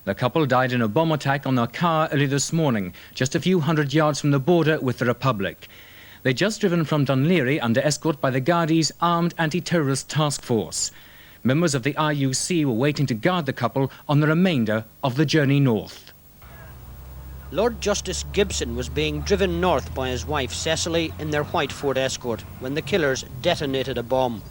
The couple died in a bomb attack on their car early this morning, just a few hundred yards from the border with the Republic. They'd just driven from Dunleary under escort by the Garda's armed anti-terrorist task force. Members of the IUC were waiting to guard the couple on the remainder of the journey north. Lord Justice Gibson was being driven north by his wife Cecily in their white Ford Escort when the killers detonated a bomb.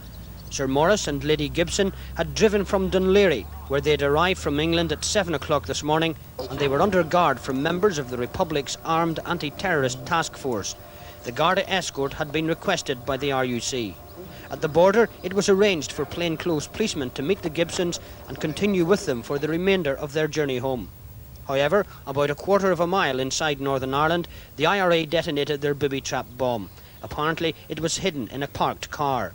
Sir Maurice and Lady Gibson had driven from Dunleary, where they'd arrived from England at 7 o'clock this morning, and they were under guard from members of the Republic's armed anti-terrorist task force. The Garda escort had been requested by the RUC. At the border, it was arranged for plainclothes policemen to meet the Gibsons and continue with them for the remainder of their journey home. However, about a quarter of a mile inside Northern Ireland, the IRA detonated their booby-trap bomb. Apparently, it was hidden in a parked car.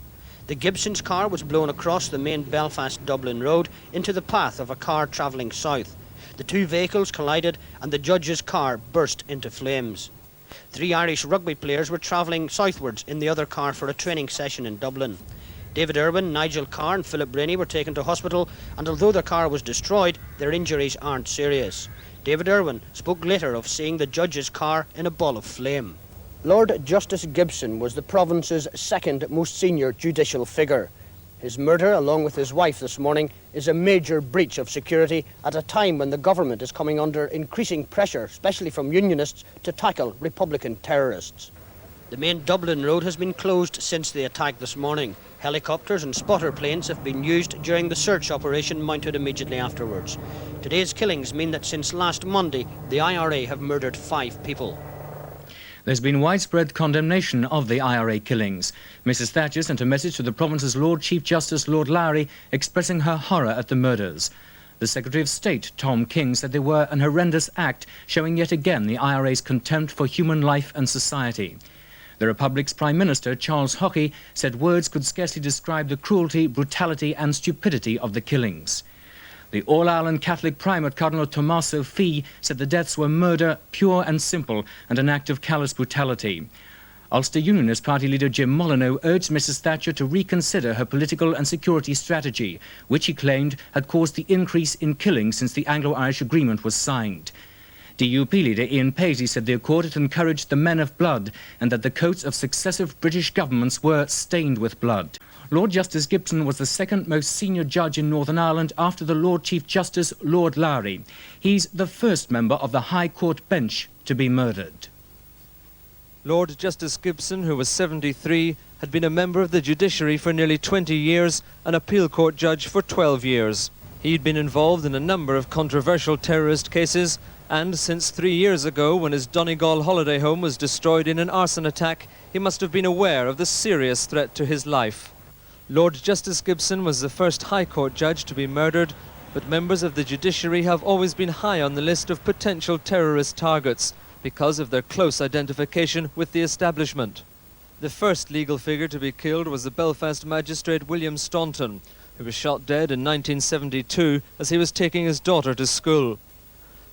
The Gibsons' car was blown across the main Belfast-Dublin road into the path of a car travelling south. The two vehicles collided and the judge's car burst into flames. 3 Irish rugby players were travelling southwards in the other car for a training session in Dublin. David Irwin, Nigel Carr and Philip Rainey were taken to hospital, and although their car was destroyed, their injuries aren't serious. David Irwin spoke later of seeing the judge's car in a ball of flame. Lord Justice Gibson was the province's second most senior judicial figure. His murder, along with his wife this morning, is a major breach of security at a time when the government is coming under increasing pressure, especially from unionists, to tackle Republican terrorists. The main Dublin road has been closed since the attack this morning. Helicopters and spotter planes have been used during the search operation mounted immediately afterwards. Today's killings mean that since last Monday, the IRA have murdered 5 people. There's been widespread condemnation of the IRA killings. Mrs Thatcher sent a message to the province's Lord Chief Justice Lord Lowry expressing her horror at the murders. The Secretary of State, Tom King, said they were an horrendous act, showing yet again the IRA's contempt for human life and society. The Republic's Prime Minister, Charles Hockey, said words could scarcely describe the cruelty, brutality and stupidity of the killings. The All-Ireland Catholic Primate, Cardinal Tommaso Fee, said the deaths were murder, pure and simple, and an act of callous brutality. Ulster Unionist Party leader Jim Molyneux urged Mrs Thatcher to reconsider her political and security strategy, which he claimed had caused the increase in killings since the Anglo-Irish Agreement was signed. DUP leader Ian Paisley said the Accord had encouraged the men of blood and that the coats of successive British governments were stained with blood. Lord Justice Gibson was the second most senior judge in Northern Ireland after the Lord Chief Justice Lord Lowry. He's the first member of the High Court bench to be murdered. Lord Justice Gibson, who was 73, had been a member of the judiciary for nearly 20 years, an appeal court judge for 12 years. He'd been involved in a number of controversial terrorist cases, and since 3 years ago, when his Donegal holiday home was destroyed in an arson attack, he must have been aware of the serious threat to his life. Lord Justice Gibson was the first High Court judge to be murdered, but members of the judiciary have always been high on the list of potential terrorist targets because of their close identification with the establishment. The first legal figure to be killed was the Belfast magistrate William Staunton, who was shot dead in 1972 as he was taking his daughter to school.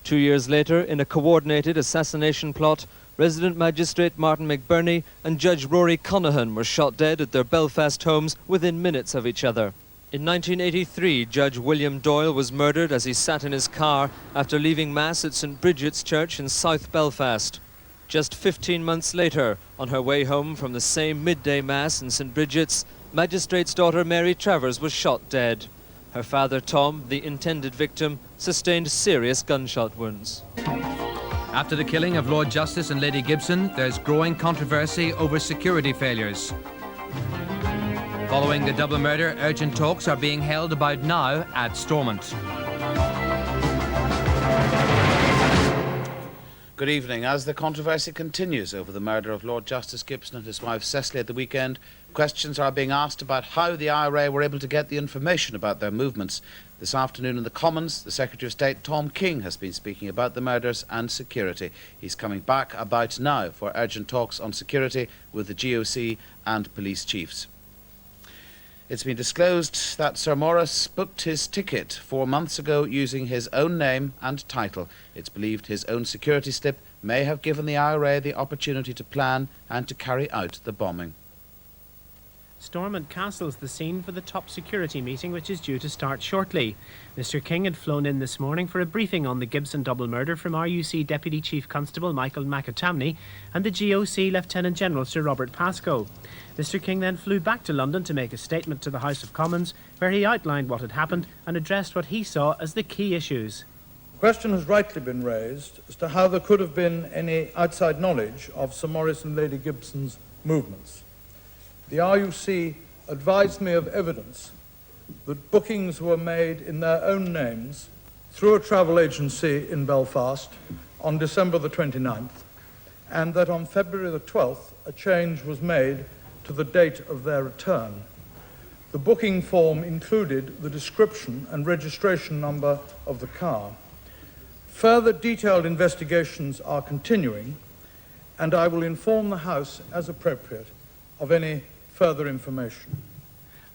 2 years later, in a coordinated assassination plot, resident magistrate Martin McBurney and Judge Rory Conahan were shot dead at their Belfast homes within minutes of each other. In 1983, Judge William Doyle was murdered as he sat in his car after leaving Mass at St Bridget's Church in South Belfast. Just 15 months later, on her way home from the same midday Mass in St Bridget's, magistrate's daughter Mary Travers was shot dead. Her father Tom, the intended victim, sustained serious gunshot wounds. After the killing of Lord Justice and Lady Gibson, there's growing controversy over security failures. Following the double murder, urgent talks are being held about now at Stormont. Good evening. As the controversy continues over the murder of Lord Justice Gibson and his wife Cecily at the weekend, questions are being asked about how the IRA were able to get the information about their movements. This afternoon in the Commons, the Secretary of State Tom King has been speaking about the murders and security. He's coming back about now for urgent talks on security with the GOC and police chiefs. It's been disclosed that Sir Maurice booked his ticket 4 months ago using his own name and title. It's believed his own security slip may have given the IRA the opportunity to plan and to carry out the bombing. Stormont Castle's the scene for the top security meeting, which is due to start shortly. Mr King had flown in this morning for a briefing on the Gibson double murder from RUC Deputy Chief Constable Michael McAtamney and the GOC Lieutenant General Sir Robert Pascoe. Mr King then flew back to London to make a statement to the House of Commons, where he outlined what had happened and addressed what he saw as the key issues. The question has rightly been raised as to how there could have been any outside knowledge of Sir Maurice and Lady Gibson's movements. The RUC advised me of evidence that bookings were made in their own names through a travel agency in Belfast on December the 29th, and that on February the 12th a change was made to the date of their return. The booking form included the description and registration number of the car. Further detailed investigations are continuing, and I will inform the House as appropriate of any further information.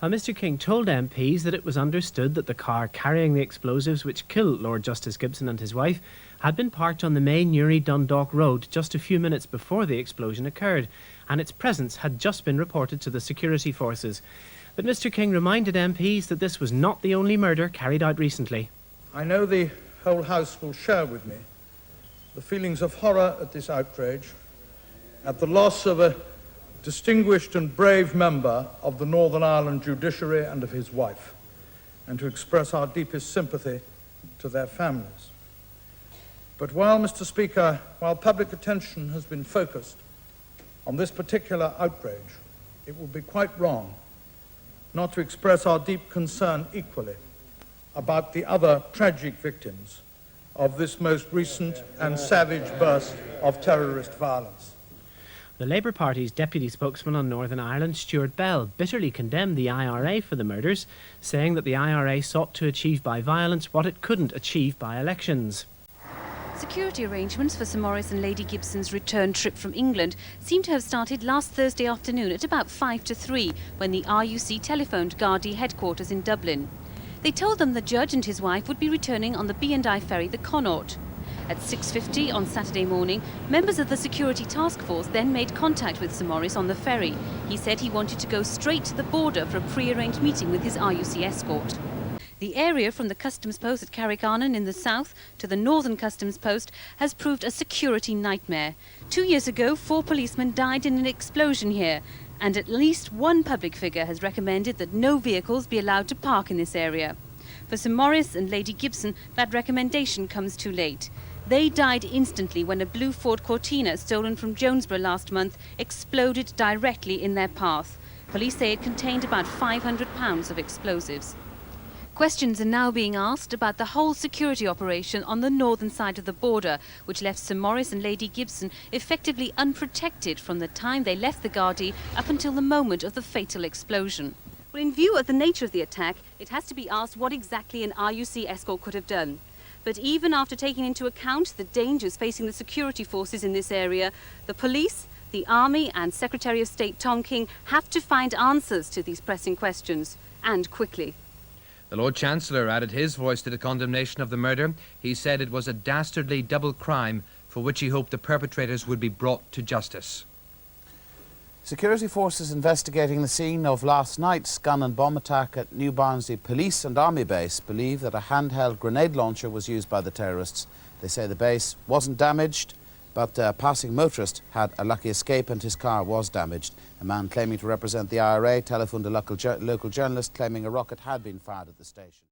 Mr King told MPs that it was understood that the car carrying the explosives which killed Lord Justice Gibson and his wife had been parked on the main Newry-Dundalk road just a few minutes before the explosion occurred, and its presence had just been reported to the security forces. But Mr King reminded MPs that this was not the only murder carried out recently. I know the whole House will share with me the feelings of horror at this outrage, at the loss of a distinguished and brave member of the Northern Ireland judiciary and of his wife, and to express our deepest sympathy to their families. But Mr. Speaker, while public attention has been focused on this particular outrage, it would be quite wrong not to express our deep concern equally about the other tragic victims of this most recent and savage burst of terrorist violence. The Labour Party's deputy spokesman on Northern Ireland, Stuart Bell, bitterly condemned the IRA for the murders, saying that the IRA sought to achieve by violence what it couldn't achieve by elections. Security arrangements for Sir Maurice and Lady Gibson's return trip from England seem to have started last Thursday afternoon at about 5 to 3 when the RUC telephoned Gardaí headquarters in Dublin. They told them the judge and his wife would be returning on the B&I ferry, the Connaught. At 6:50 on Saturday morning, members of the security task force then made contact with Sir Maurice on the ferry. He said he wanted to go straight to the border for a pre-arranged meeting with his RUC escort. The area from the customs post at Carrickgarnon in the south to the northern customs post has proved a security nightmare. 2 years ago, 4 policemen died in an explosion here, and at least one public figure has recommended that no vehicles be allowed to park in this area. For Sir Maurice and Lady Gibson, that recommendation comes too late. They died instantly when a blue Ford Cortina stolen from Jonesborough last month exploded directly in their path. Police say it contained about £500 of explosives. Questions are now being asked about the whole security operation on the northern side of the border, which left Sir Maurice and Lady Gibson effectively unprotected from the time they left the Gardaí up until the moment of the fatal explosion. Well, in view of the nature of the attack, it has to be asked what exactly an RUC escort could have done. But even after taking into account the dangers facing the security forces in this area, the police, the Army and Secretary of State Tom King have to find answers to these pressing questions, and quickly. The Lord Chancellor added his voice to the condemnation of the murder. He said it was a dastardly double crime for which he hoped the perpetrators would be brought to justice. Security forces investigating the scene of last night's gun and bomb attack at New Barnsley Police and Army base believe that a handheld grenade launcher was used by the terrorists. They say the base wasn't damaged, but a passing motorist had a lucky escape and his car was damaged. A man claiming to represent the IRA telephoned a local journalist claiming a rocket had been fired at the station.